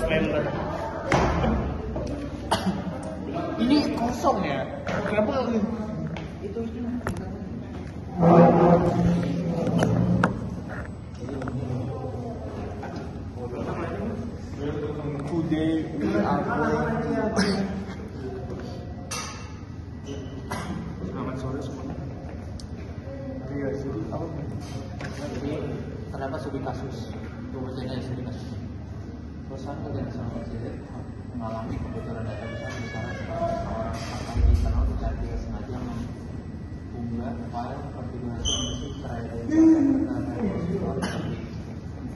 slender. Ini kosong ya? Kenapa itu? Today we are going. Selamat sore semuanya. Iya, jadi apa? Jadi terdapat studi kasus, rumusnya studi kasus. Perusahaan kerjasama presiden mengalami kebocoran data besar besaran seorang akan internal secara tidak sengaja mengunggah file konfigurasi musik terkait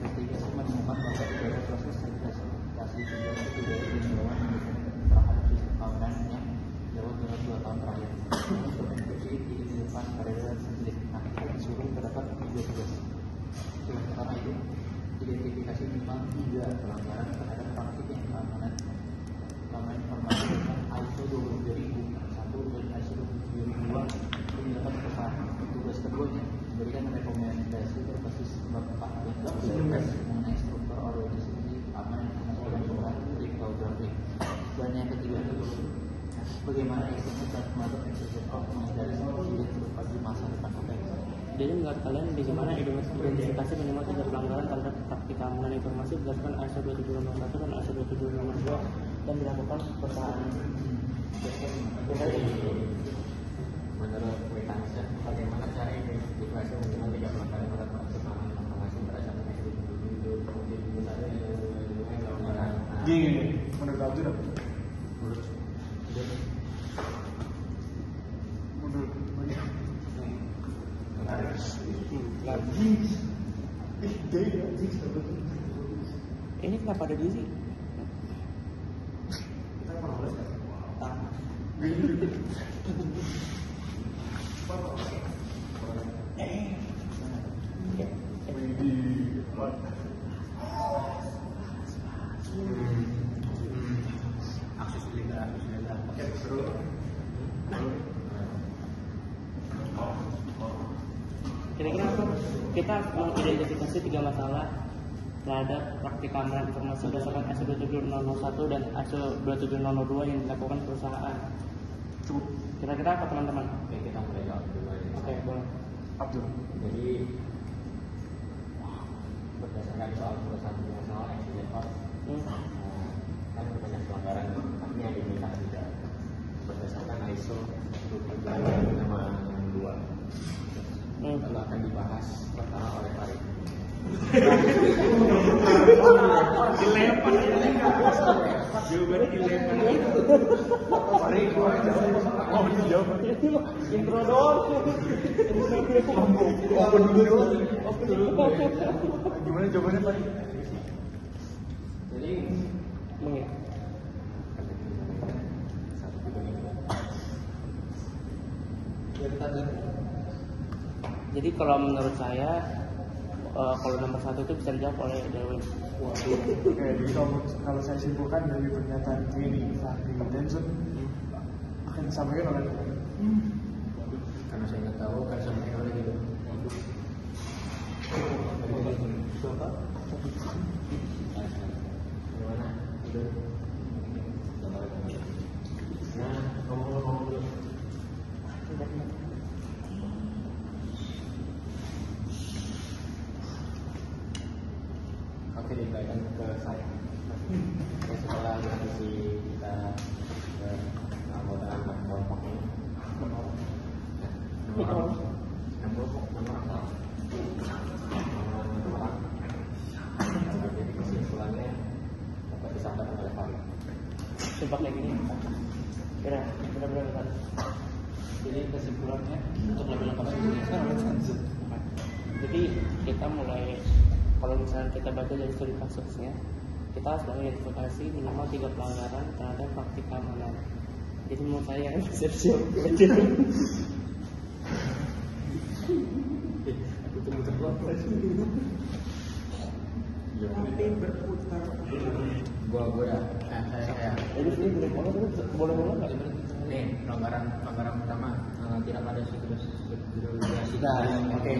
investigasi menemukan bahwa tidak ada proses sertifikasi video di bawah terhadap sistem kameran yang jauh dari 2 tahun terakhir. Untuk mencuci dilepas pada dalam satelit. Nah, disuruh terdapat video tugas. Karena itu identifikasi minimal 3 pelanggaran terhadap praktik yang keamanan informasi dengan ISO 20001 dan ISO 20002 yang dilakukan perusahaan. Tugas keduanya memberikan rekomendasi berbasis bab 4 dan bab 11 mengenai struktur organisasi keamanan informasi dan perubahan cryptographic. Dan yang ketiga itu bagaimana estimasi dan melakukan exercise of menghindari insiden berupa di masa depan OPEX. Jadi menurut kalian bagaimana identifikasi minimal 3 pelanggaran terhadap praktik keamanan informasi berdasarkan ISO 27001 dan ISO 27002 dan dilakukan perusahaan? Menurut Witansa, bagaimana cara identifikasi minimal 3 pelanggaran terhadap praktik keamanan informasi berdasarkan ISO 27001? Gini, menurut aku tidak. Ini kenapa ada di sini? Akses ilegal. Oke, seru. Kira-kira kita mengidentifikasi 3 masalah terhadap praktik keamanan informasi berdasarkan ISO 27001 dan ISO 27002 yang dilakukan perusahaan. Cukup. Kira-kira apa teman-teman? Oke, kita mulai jawab dulu aja. Oke, boleh. Abdul. Jadi berdasarkan soal perusahaan internasional accident cost, kan banyak pelanggaran, tapi yang diminta tidak berdasarkan ISO 27002. Lalu akan dibahas pertama oleh Farid. Dilempar. Jawabannya dilempar. Farid, oh jawab. Intro doang. Open dulu. Gimana jawabannya Farid? Jadi Jadi kalau menurut saya, kalau nomor 1 itu bisa dijawab oleh Dewi. Oke, jadi kalau saya simpulkan dari pernyataan Kenny, Fahri, Denson akan disampaikan oleh karena saya nggak tahu kan sampai oleh gitu. Gimana? Nah, ngomong dulu. Oke, diberikan ke saya. Setelah diskusi kita anggota kelompok ini, nomor jadi kesimpulannya dapat disampaikan oleh Farid. Sumpah kayak gini. Benar-benar kan. Jadi kesimpulannya untuk lebih lengkap jadi kita mulai, kalau misalnya kita baca dari studi kasusnya, kita harus mengidentifikasi minimal 3 pelanggaran terhadap praktik keamanan. Jadi menurut saya siap-siap baca. nanti berputar. Gua ya. Saya. Jadi ini boleh nggak? Nih, pelanggaran pertama tidak ada siklus. Oke.